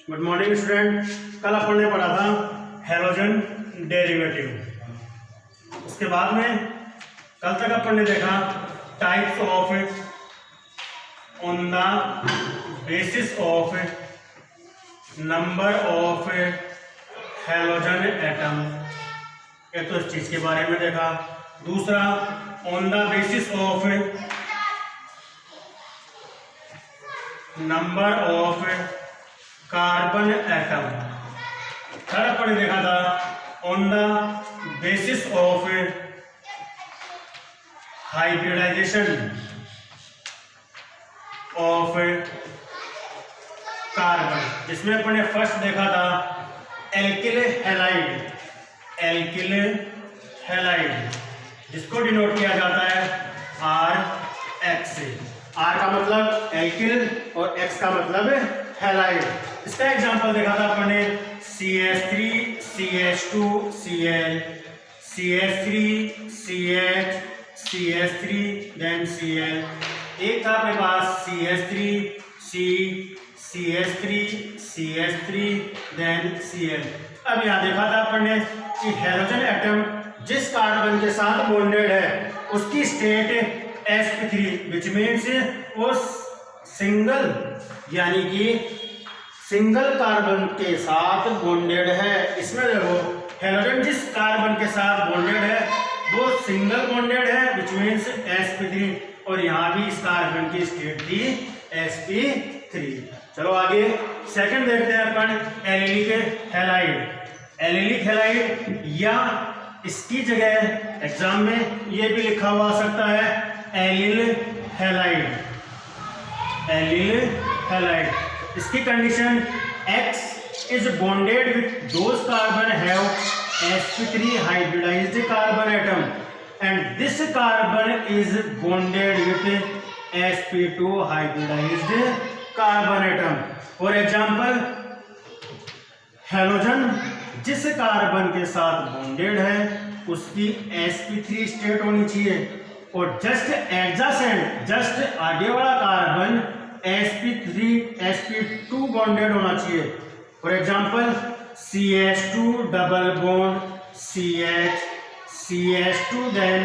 Good morning student. कल अपन ने पढ़ा था हैलोजन डेरिवेटिव। उसके बाद में कल तक अपन ने देखा types of on the basis of number of halogen atom. एक तो इस चीज के बारे में देखा। दूसरा on the basis of number of carbon atom. Third अपन ने देखा था on the basis of hybridization of carbon, जिसमें अपन ने फर्स्ट देखा था एल्किल हैलाइड। एल्किल हैलाइड जिसको डिनोट किया जाता है आर एक्स से। आर का मतलब एल्किल और एक्स का मतलब हैलाइड। इसका एग्जांपल देखा था अपन ने CH3 CH2 Cl, CH3 CH CH3 then Cl। एक था अपने पास CH3 C CH3 CH3 then Cl। अब यहाँ देखा था अपन ने कि हैलोजन एटम जिस कार्बन के साथ बॉन्डेड है उसकी स्टेट sp3, विच मीन्स वो सिंगल यानी कि सिंगल कार्बन के साथ बॉन्डेड है। इसमें देखो हैलोजन जिस कार्बन के साथ बॉन्डेड है वो सिंगल बॉन्डेड है, विच मीन्स sp3, और यहाँ भी इस कार्बन की स्टेट थी sp3। चलो आगे सेकंड देखते हैं अपन एलिलिक हैलाइड। एलिलिक हैलाइड या इसकी जगह एग्जाम में ये भी लिखा हुआ आ सकता है एलिल हैलाइड। एलिल हैलाइड इसकी condition X is bonded with those carbon have sp3 hybridized carbon atom and this carbon is bonded with sp2 hybridized carbon atom। For example, halogen जिस कार्बन के साथ बॉन्डेड है उसकी sp3 state होनी चाहिए और just adjacent just आगे वाला कार्बन sp3 sp2 बॉन्डेड होना चाहिए। For example CH2 double bond CH CH2 then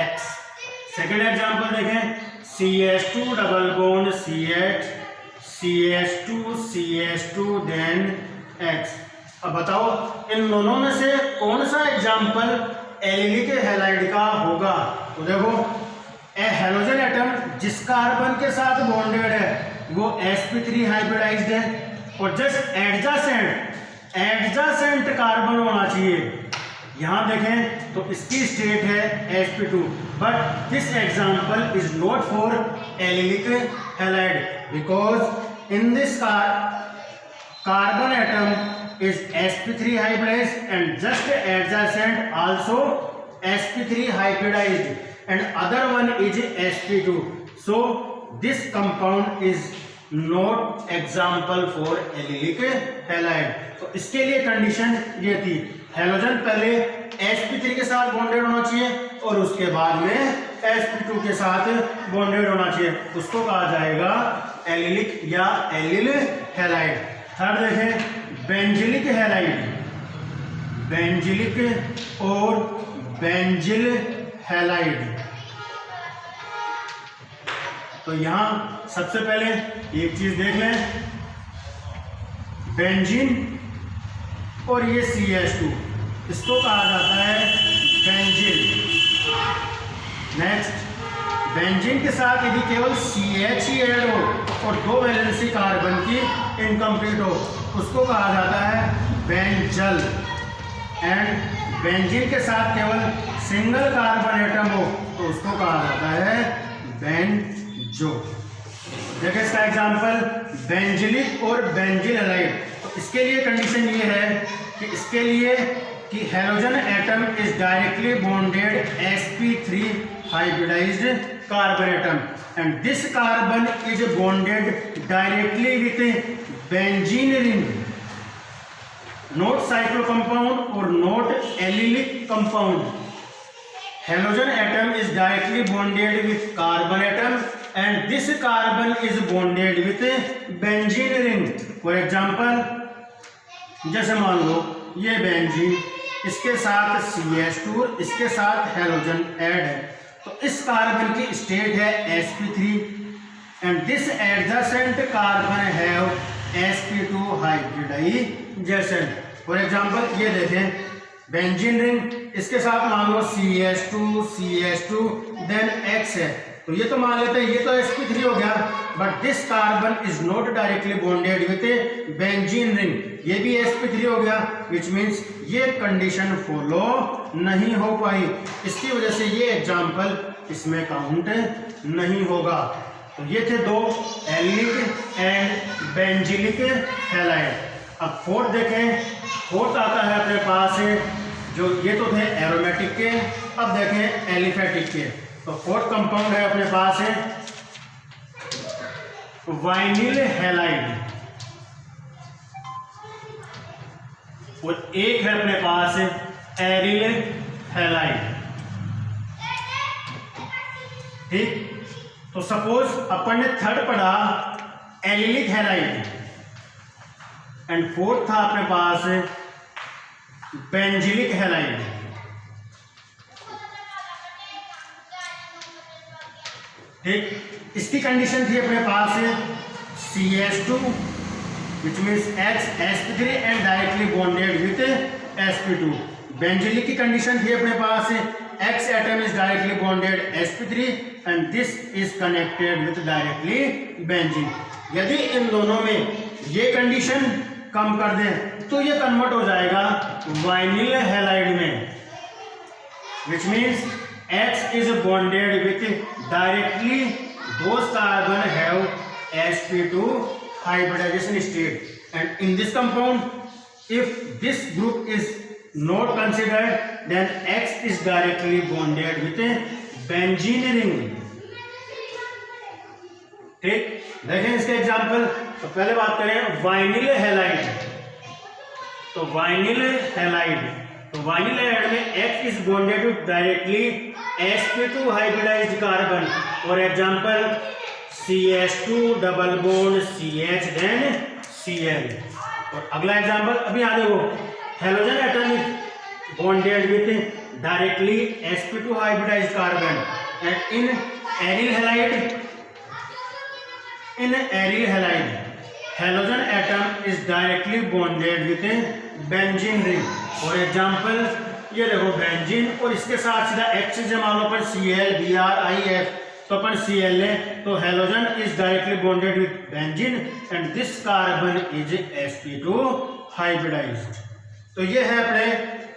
X। Second example देखें CH2 double bond CH CH2 CH2 then X। अब बताओ इन दोनों में से कौन सा एग्जांपल एलिलिक हैलाइड का होगा। तो देखो हैलोजन एटम जिस कार्बन के साथ बॉन्डेड है वो sp3 हाइब्रिडाइज्ड है और जस्ट एडजेसेंट कार्बन होना चाहिए। यहां देखें तो इसकी स्टेट है sp2, but this example is not for allylic halide because in this carbon atom is sp3 hybridized and just adjacent also sp3 hybridized and other one is sp2, so this compound is not example for allylic halide। तो इसके लिए condition ये थी halogen पहले sp3 के साथ bonded होना चाहिए और उसके बाद में sp2 के साथ बॉन्डेड होना चाहिए, उसको कहा जाएगा एलिलिक या एलिल हैलाइड। थर्ड देखें बेंजिलिक हैलाइड। बेंजिलिक और बेंजिल हैलाइड। तो यहां सबसे पहले एक चीज देख लें, बेंजीन और ये CH2 इसको कहा जाता है बेंजिल। नेक्स्ट बेंजीन के साथ यदि केवल CH ही ऐड हो और दो वैलेंसी कार्बन की इनकम्प्लीट हो उसको कहा जाता है बेंजल। एंड बेंजीन के साथ केवल सिंगल कार्बन एटम हो तो उसको कहा जाता है बेंजो। देखिए इसका एग्जांपल बेंजिलिक और बेंजिल हैलाइड। तो इसके लिए कंडीशन ये है कि इसके लिए कि halogen atom is directly bonded sp3 hybridised carbon atom and this carbon is bonded directly with benzene ring, not cyclo compound or not allylic compound। Halogen atom is directly bonded with carbon atom and this carbon is bonded with benzene ring. For example जैसे मान लो ये benzene, इसके साथ CH2, इसके साथ halogen add है, तो इस कार्बन की स्टेट है sp3 and this adjacent carbon have sp2 hybridisation. For example ये देखें बेंजीन रिंग, इसके साथ मान लो CH2 देन X है, तो ये तो मान लेते हैं ये तो sp3 हो गया, but this carbon is not directly bonded with benzene ring, ये भी sp3 हो गया, विच मीन्स ये कंडीशन फॉलो नहीं हो पाई, इसकी वजह से ये एग्जाम्पल इसमें काउंट नहीं होगा। तो ये थे दो, एलिक एंड बेंजिलिक हैलाइड। अब फोर्थ देखें, फोर्थ आता है अपने पास जो ये तो थे एरोमेटिक के, अब देखें एलिफेटिक के। तो फोर्थ कंपाउंड है अपने पास वाइनिल हैलाइड और एक है अपने पास एरिल हैलाइड। ठीक, तो सपोज अपन ने थर्ड पढ़ा एलिलिक हैलाइड एंड फोर्थ था अपने पास बेंजिलिक हैलाइड। ठीक, इसकी कंडीशन थी अपने पास CH2 which means X sp3 and directly bonded with sp2। Benzylic की कंडीशन थी अपने पास X atom is directly bonded sp3 and this is connected with directly benzene. यदि इन दोनों में ये कंडीशन कम कर दें तो ये कन्वर्ट हो जाएगा वाइनिल हैलाइड में, which means X is bonded with directly those carbon have sp2 hybridization state and in this compound if this group is not considered then X is directly bonded with a benzene ring। ठीक, देखें इसके example. तो पहले बात करें vinyl halide. तो vinyl halide, तो vinyl halide में X is bonded with directly sp2 hybridised carbon. For example CH2 double bond CH then Cl। और अगला एग्जांपल अभी आ देखो, halogen atom is bonded with directly sp2 hybridised carbon and in aryl halide halogen atom is directly bonded with benzene ring. For example ये देखो benzene और इसके साथ सीधा X से मान लो अपन ClBrIF, तो अपन Cl ले, तो halogen is directly bonded with benzene and this carbon is sp2 hybridised. तो ये है अपने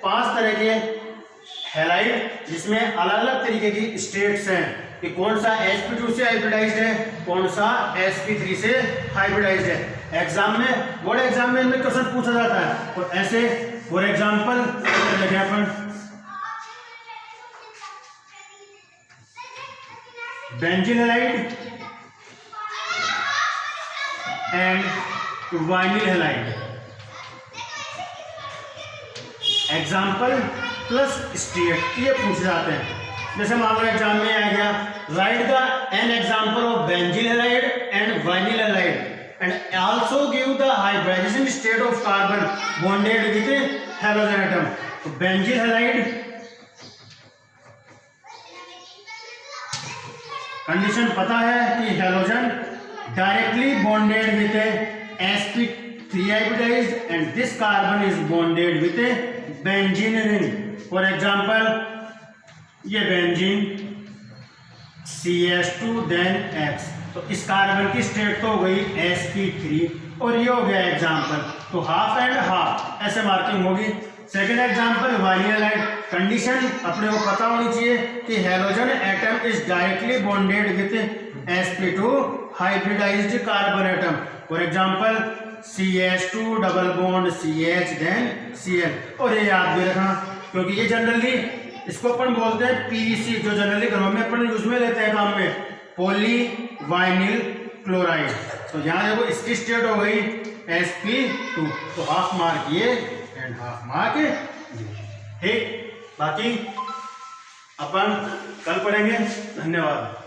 5 तरह के हैलाइड जिसमें अलग अलग तरीके की स्टेट्स हैं कि कौन सा sp2 से हाइब्रिडाइज्ड है, कौन सा sp3 से हाइब्रिडाइज्ड है। एग्जाम में, बोर्ड एग्जाम में इनमें क्वेश्चन पूछा जाता है। तो ऐसे फॉर एग्जांपल देखें अपन benzene halide and vinyl halide, example plus state ये पूछे जाते हैं। जैसे मान लो एग्जाम में आ गया write the an example of benzene halide and vinyl halide and also give the hybridisation state of carbon bonded with halogen atom. तो बेंजीन हैलाइड कंडीशन पता है कि halogen directly bonded with sp3 hybridised and this carbon is bonded with benzene ring. For example ये benzene CH2 then X, तो इस carbon की state तो हो गई sp3 और ये हो गया एग्जाम्पल। तो हाफ एंड हाफ ऐसे मार्किंग होगी। Second example vinyl halide, condition अपने को पता होनी चाहिए कि halogen atom is directly bonded with sp2 hybridised carbon atom. For example CH2 double bond CH then Cl। और ये याद भी रखना क्योंकि ये जनरली इसको अपन बोलते हैं PVC, जो जनरली घरों में अपन यूज में लेते हैं काम में, पॉली वाइनिल क्लोराइड। तो यहाँ देखो इसकी स्टेट हो गई sp2, तो हाफ मार्क ये एंड हाफ मार्क ये। ठीक, बाकी अपन कल पढ़ेंगे। धन्यवाद।